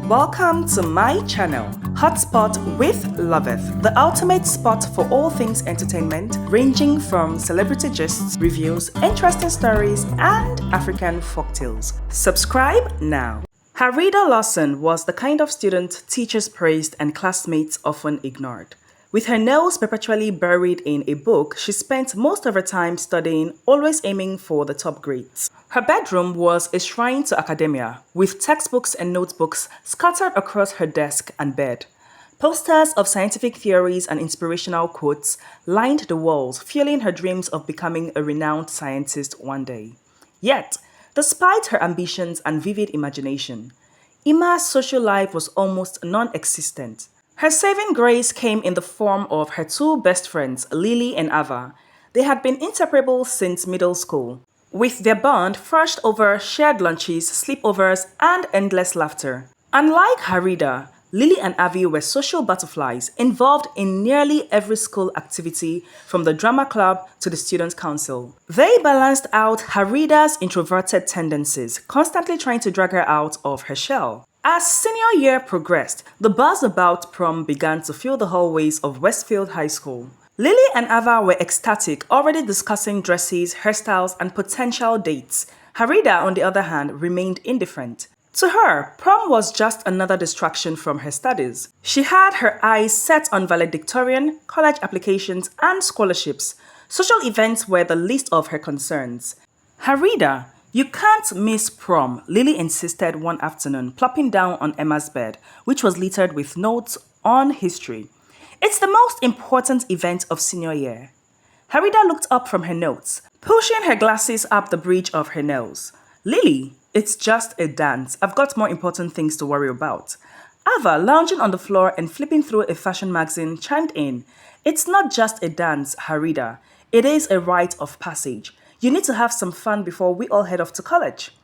Welcome to my channel, Hotspot with Loveth, the ultimate spot for all things entertainment, ranging from celebrity gists, reviews, interesting stories, and African folktales. Subscribe now. Harida Lawson was the kind of student teachers praised and classmates often ignored. With her nose perpetually buried in a book, she spent most of her time studying, always aiming for the top grades. Her bedroom was a shrine to academia, with textbooks and notebooks scattered across her desk and bed. Posters of scientific theories and inspirational quotes lined the walls, fueling her dreams of becoming a renowned scientist one day. Yet, despite her ambitions and vivid imagination, Ima's social life was almost non-existent. Her saving grace came in the form of her two best friends, Lily and Ava. They had been inseparable since middle school, with their bond forged over shared lunches, sleepovers, and endless laughter. Unlike Harida, Lily and Avi were social butterflies involved in nearly every school activity, from the drama club to the student council. They balanced out Harida's introverted tendencies, constantly trying to drag her out of her shell. As senior year progressed, the buzz about prom began to fill the hallways of Westfield High School. Lily and Ava were ecstatic, already discussing dresses, hairstyles, and potential dates. Harida, on the other hand, remained indifferent. To her, prom was just another distraction from her studies. She had her eyes set on valedictorian, college applications, and scholarships. Social events were the least of her concerns. Harida, "You can't miss prom," Lily insisted one afternoon, plopping down on Emma's bed, which was littered with notes on history. "It's the most important event of senior year." Harida looked up from her notes, pushing her glasses up the bridge of her nose. "Lily, it's just a dance. I've got more important things to worry about." Ava, lounging on the floor and flipping through a fashion magazine, chimed in. "It's not just a dance, Harida. It is a rite of passage. You need to have some fun before we all head off to college."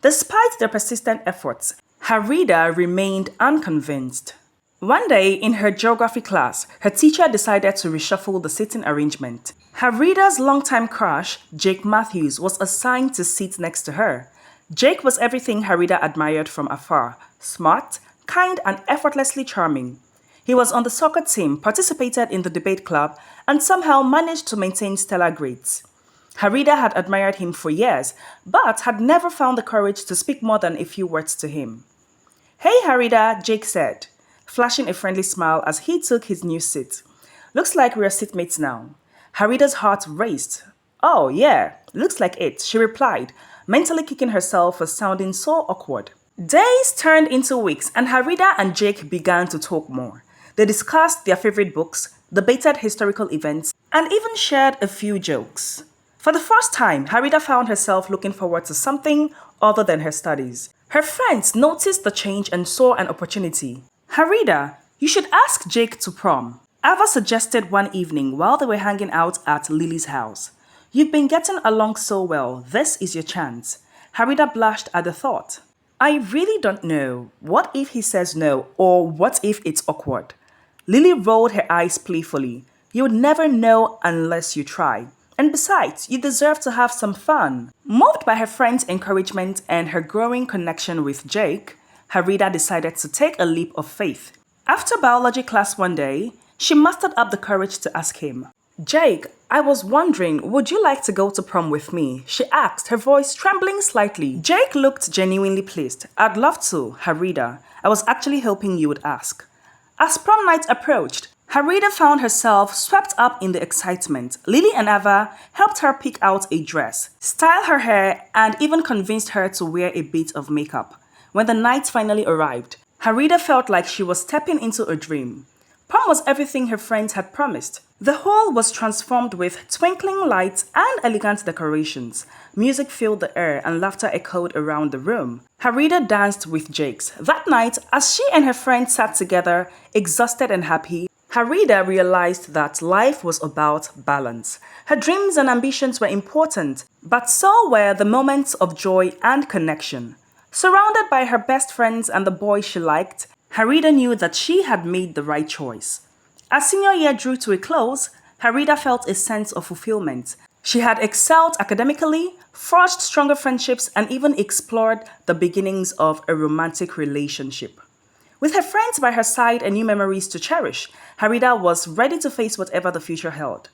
Despite their persistent efforts, Harida remained unconvinced. One day, in her geography class, her teacher decided to reshuffle the seating arrangement. Harida's longtime crush, Jake Matthews, was assigned to sit next to her. Jake was everything Harida admired from afar: smart, kind, and effortlessly charming. He was on the soccer team, participated in the debate club, and somehow managed to maintain stellar grades. Harida had admired him for years, but had never found the courage to speak more than a few words to him. "Hey Harida," Jake said, flashing a friendly smile as he took his new seat. "Looks like we're seatmates now." Harida's heart raced. "Oh yeah, looks like it," she replied, mentally kicking herself for sounding so awkward. Days turned into weeks, and Harida and Jake began to talk more. They discussed their favorite books, debated historical events, and even shared a few jokes. For the first time, Harida found herself looking forward to something other than her studies. Her friends noticed the change and saw an opportunity. "Harida, you should ask Jake to prom," Ava suggested one evening while they were hanging out at Lily's house. "You've been getting along so well. This is your chance." Harida blushed at the thought. "I really don't know. What if he says no, or what if it's awkward?" Lily rolled her eyes playfully. "You would never know unless you try. And besides, you deserve to have some fun." Moved by her friend's encouragement and her growing connection with Jake, Harida decided to take a leap of faith. After biology class one day, she mustered up the courage to ask him. "Jake, I was wondering, would you like to go to prom with me?" she asked, her voice trembling slightly. Jake looked genuinely pleased. "I'd love to, Harida. I was actually hoping you would ask." As prom night approached, Harida found herself swept up in the excitement. Lily and Ava helped her pick out a dress, style her hair, and even convinced her to wear a bit of makeup. When the night finally arrived, Harida felt like she was stepping into a dream. Prom was everything her friends had promised. The hall was transformed with twinkling lights and elegant decorations. Music filled the air and laughter echoed around the room. Harida danced with Jakes. That night, as she and her friends sat together, exhausted and happy, Harida realized that life was about balance. Her dreams and ambitions were important, but so were the moments of joy and connection. Surrounded by her best friends and the boys she liked, Harida knew that she had made the right choice. As senior year drew to a close, Harida felt a sense of fulfillment. She had excelled academically, forged stronger friendships, and even explored the beginnings of a romantic relationship. With her friends by her side and new memories to cherish, Harida was ready to face whatever the future held.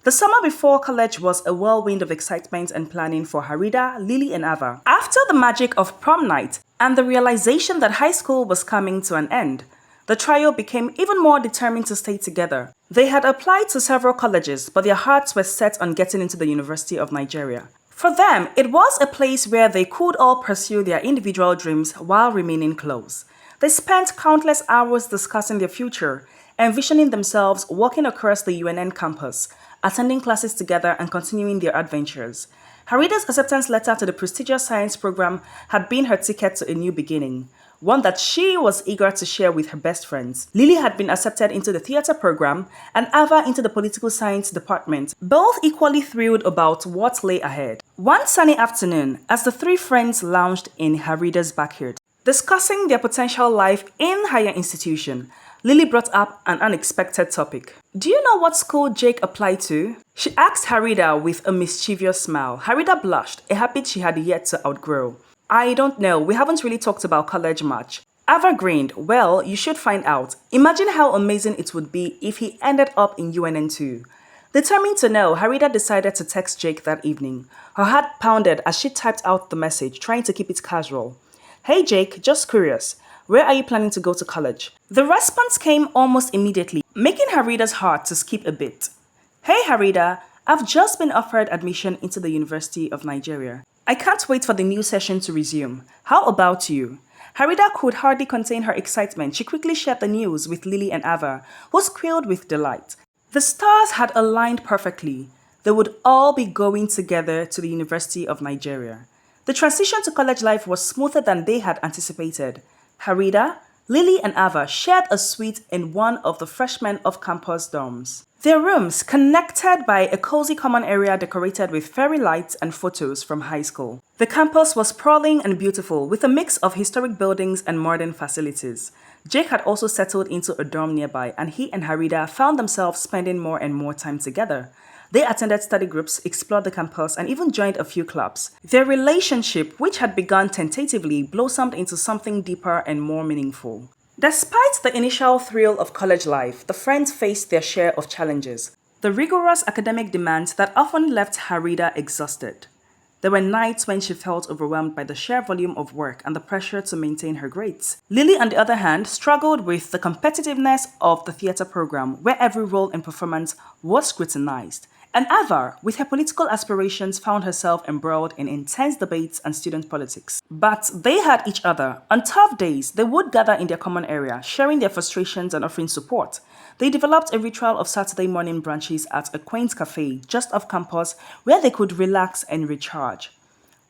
The summer before college was a whirlwind of excitement and planning for Harida, Lily, and Ava. After the magic of prom night and the realization that high school was coming to an end, the trio became even more determined to stay together. They had applied to several colleges, but their hearts were set on getting into the University of Nigeria. For them, it was a place where they could all pursue their individual dreams while remaining close. They spent countless hours discussing their future, envisioning themselves walking across the UNN campus, attending classes together and continuing their adventures. Harida's acceptance letter to the prestigious science program had been her ticket to a new beginning, one that she was eager to share with her best friends. Lily had been accepted into the theater program and Ava into the political science department, both equally thrilled about what lay ahead. One sunny afternoon, as the three friends lounged in Harida's backyard, discussing their potential life in higher institution, Lily brought up an unexpected topic. Do you know what school Jake applied to? She asked Harida with a mischievous smile. Harida blushed, a habit she had yet to outgrow. I don't know, we haven't really talked about college much. Ava grinned. Well, you should find out. Imagine how amazing it would be if he ended up in UNN too. Determined to know, Harida decided to text Jake that evening. Her heart pounded as she typed out the message, trying to keep it casual. Hey Jake, just curious. Where are you planning to go to college? The response came almost immediately, making Harida's heart to skip a bit. Hey Harida, I've just been offered admission into the University of Nigeria. I can't wait for the new session to resume. How about you? Harida could hardly contain her excitement. She quickly shared the news with Lily and Ava, who squealed with delight. The stars had aligned perfectly. They would all be going together to the University of Nigeria. The transition to college life was smoother than they had anticipated. Harida, Lily, and Ava shared a suite in one of the freshmen off-campus dorms. Their rooms connected by a cozy common area decorated with fairy lights and photos from high school. The campus was sprawling and beautiful with a mix of historic buildings and modern facilities. Jake had also settled into a dorm nearby, and he and Harida found themselves spending more and more time together. They attended study groups, explored the campus, and even joined a few clubs. Their relationship, which had begun tentatively, blossomed into something deeper and more meaningful. Despite the initial thrill of college life, the friends faced their share of challenges. The rigorous academic demands that often left Harida exhausted. There were nights when she felt overwhelmed by the sheer volume of work and the pressure to maintain her grades. Lily, on the other hand, struggled with the competitiveness of the theater program, where every role and performance was scrutinized. And Ava, with her political aspirations, found herself embroiled in intense debates and student politics. But they had each other. On tough days, they would gather in their common area, sharing their frustrations and offering support. They developed a ritual of Saturday morning brunches at a quaint cafe just off campus where they could relax and recharge.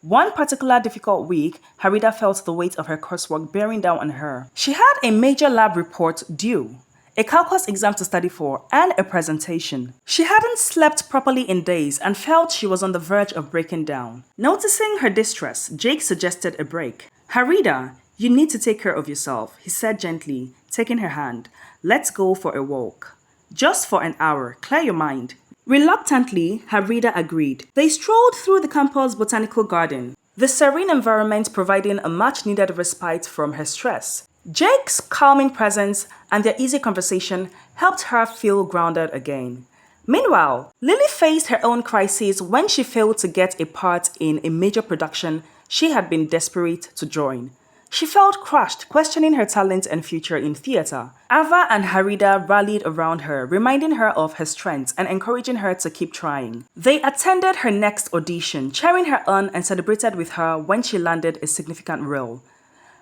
One particular difficult week, Harida felt the weight of her coursework bearing down on her. She had a major lab report due, a calculus exam to study for, and a presentation. She hadn't slept properly in days and felt she was on the verge of breaking down. Noticing her distress, Jake suggested a break. Harida, you need to take care of yourself, he said gently, taking her hand. Let's go for a walk. Just for an hour, clear your mind. Reluctantly, Harida agreed. They strolled through the campus botanical garden, the serene environment providing a much-needed respite from her stress. Jake's calming presence and their easy conversation helped her feel grounded again. Meanwhile, Lily faced her own crises when she failed to get a part in a major production she had been desperate to join. She felt crushed, questioning her talent and future in theater. Ava and Harida rallied around her, reminding her of her strengths and encouraging her to keep trying. They attended her next audition, cheering her on and celebrated with her when she landed a significant role.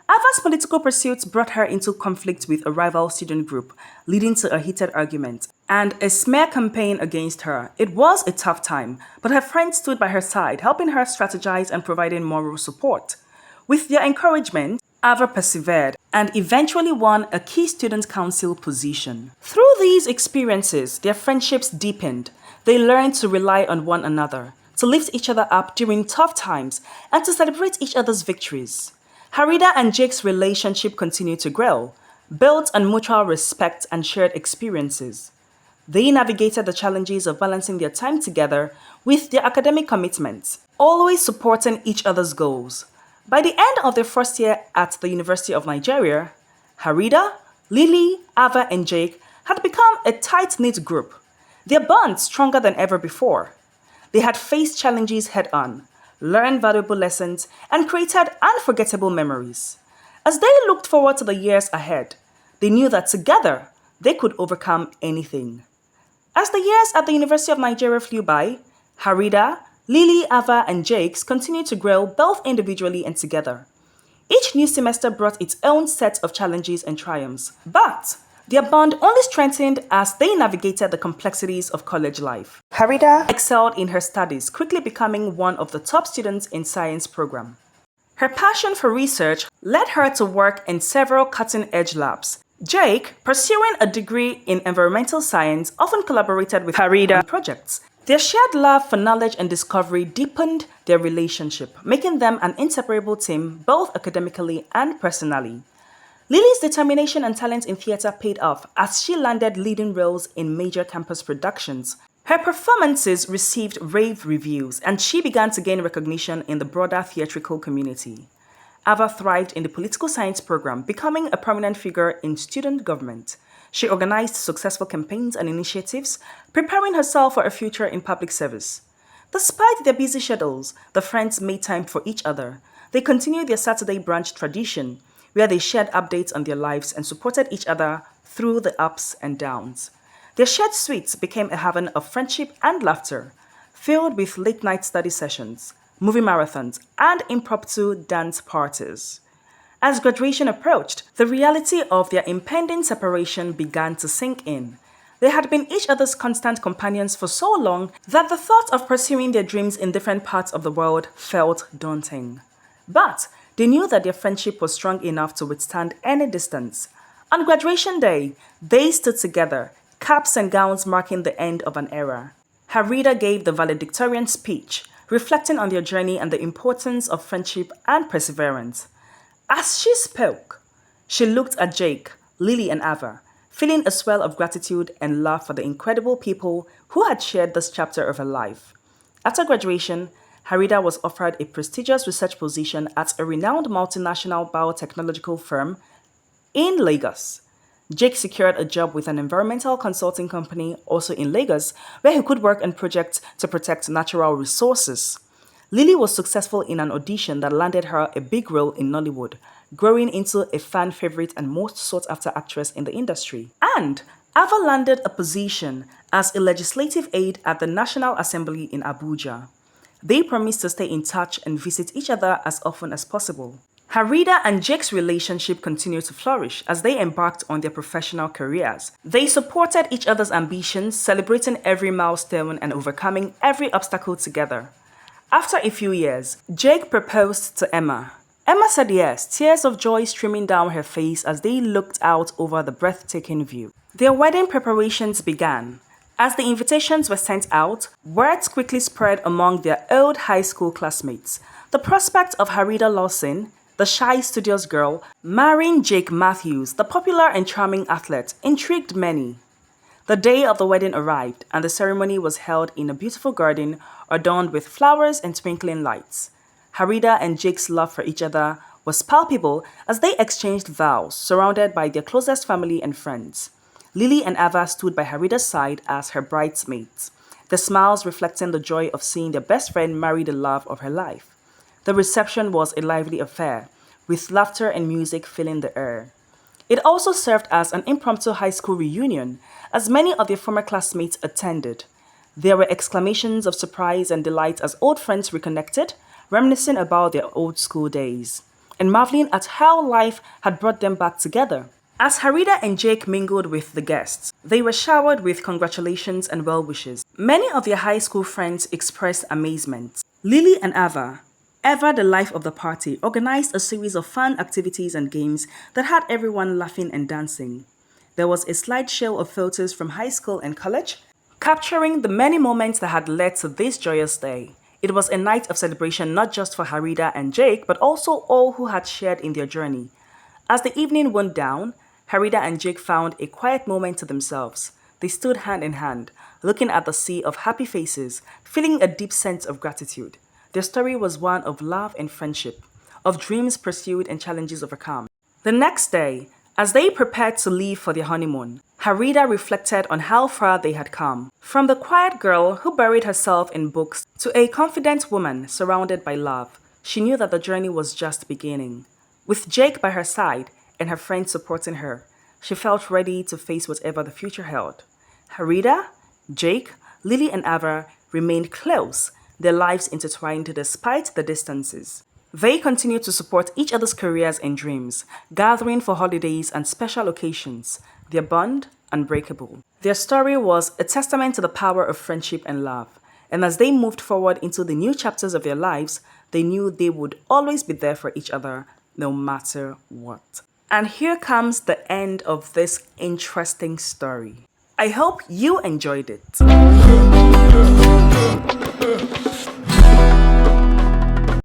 Ava's political pursuits brought her into conflict with a rival student group, leading to a heated argument and a smear campaign against her. It was a tough time, but her friends stood by her side, helping her strategize and providing moral support. With their encouragement, Ava persevered and eventually won a key student council position. Through these experiences, their friendships deepened. They learned to rely on one another, to lift each other up during tough times, and to celebrate each other's victories. Harida and Jake's relationship continued to grow, built on mutual respect and shared experiences. They navigated the challenges of balancing their time together with their academic commitments, always supporting each other's goals. By the end of their first year at the University of Nigeria, Harida, Lily, Ava, and Jake had become a tight-knit group, their bond stronger than ever before. They had faced challenges head-on, learned valuable lessons, and created unforgettable memories. As they looked forward to the years ahead, they knew that together they could overcome anything. As the years at the University of Nigeria flew by, Harida, Lily, Ava, and Jakes continued to grow both individually and together. Each new semester brought its own set of challenges and triumphs, but their bond only strengthened as they navigated the complexities of college life. Harida excelled in her studies, quickly becoming one of the top students in science program. Her passion for research led her to work in several cutting-edge labs. Jake, pursuing a degree in environmental science, often collaborated with Harida on projects. Their shared love for knowledge and discovery deepened their relationship, making them an inseparable team both academically and personally. Lily's determination and talent in theater paid off as she landed leading roles in major campus productions. Her performances received rave reviews, and she began to gain recognition in the broader theatrical community. Ava thrived in the political science program, becoming a prominent figure in student government. She organized successful campaigns and initiatives, preparing herself for a future in public service. Despite their busy schedules, the friends made time for each other. They continued their Saturday brunch tradition, where they shared updates on their lives and supported each other through the ups and downs. Their shared suites became a haven of friendship and laughter, filled with late-night study sessions, movie marathons, and impromptu dance parties. As graduation approached, the reality of their impending separation began to sink in. They had been each other's constant companions for so long that the thought of pursuing their dreams in different parts of the world felt daunting. But they knew that their friendship was strong enough to withstand any distance. On graduation day, they stood together, caps and gowns marking the end of an era. Harida gave the valedictorian speech, reflecting on their journey and the importance of friendship and perseverance. As she spoke, she looked at Jake, Lily, and Ava, feeling a swell of gratitude and love for the incredible people who had shared this chapter of her life. After graduation, Harida was offered a prestigious research position at a renowned multinational biotechnological firm in Lagos. Jake secured a job with an environmental consulting company also in Lagos, where he could work on projects to protect natural resources. Lily was successful in an audition that landed her a big role in Nollywood, growing into a fan favorite and most sought-after actress in the industry. And Ava landed a position as a legislative aide at the National Assembly in Abuja. They promised to stay in touch and visit each other as often as possible. Harida and Jake's relationship continued to flourish as they embarked on their professional careers. They supported each other's ambitions, celebrating every milestone and overcoming every obstacle together. After a few years, Jake proposed to Emma. Emma said yes, tears of joy streaming down her face as they looked out over the breathtaking view. Their wedding preparations began. As the invitations were sent out, words quickly spread among their old high school classmates. The prospect of Harida Lawson, the shy, studious girl, marrying Jake Matthews, the popular and charming athlete, intrigued many. The day of the wedding arrived, and the ceremony was held in a beautiful garden adorned with flowers and twinkling lights. Harida and Jake's love for each other was palpable as they exchanged vows, surrounded by their closest family and friends. Lily and Ava stood by Harida's side as her bridesmaids, their smiles reflecting the joy of seeing their best friend marry the love of her life. The reception was a lively affair, with laughter and music filling the air. It also served as an impromptu high school reunion, as many of their former classmates attended. There were exclamations of surprise and delight as old friends reconnected, reminiscing about their old school days, and marveling at how life had brought them back together. As Harida and Jake mingled with the guests, they were showered with congratulations and well wishes. Many of their high school friends expressed amazement. Lily and Ava, ever the life of the party, organized a series of fun activities and games that had everyone laughing and dancing. There was a slideshow of photos from high school and college, capturing the many moments that had led to this joyous day. It was a night of celebration not just for Harida and Jake, but also all who had shared in their journey. As the evening wound down, Harida and Jake found a quiet moment to themselves. They stood hand in hand, looking at the sea of happy faces, feeling a deep sense of gratitude. Their story was one of love and friendship, of dreams pursued and challenges overcome. The next day, As they prepared to leave for their honeymoon, Harida reflected on how far they had come. From the quiet girl who buried herself in books to a confident woman surrounded by love, she knew that the journey was just beginning. With Jake by her side and her friends supporting her, she felt ready to face whatever the future held. Harida, Jake, Lily, and Ava remained close, their lives intertwined despite the distances. They continued to support each other's careers and dreams, gathering for holidays and special occasions, their bond unbreakable. Their story was a testament to the power of friendship and love, and as they moved forward into the new chapters of their lives, they knew they would always be there for each other, no matter what. And here comes the end of this interesting story. I hope you enjoyed it.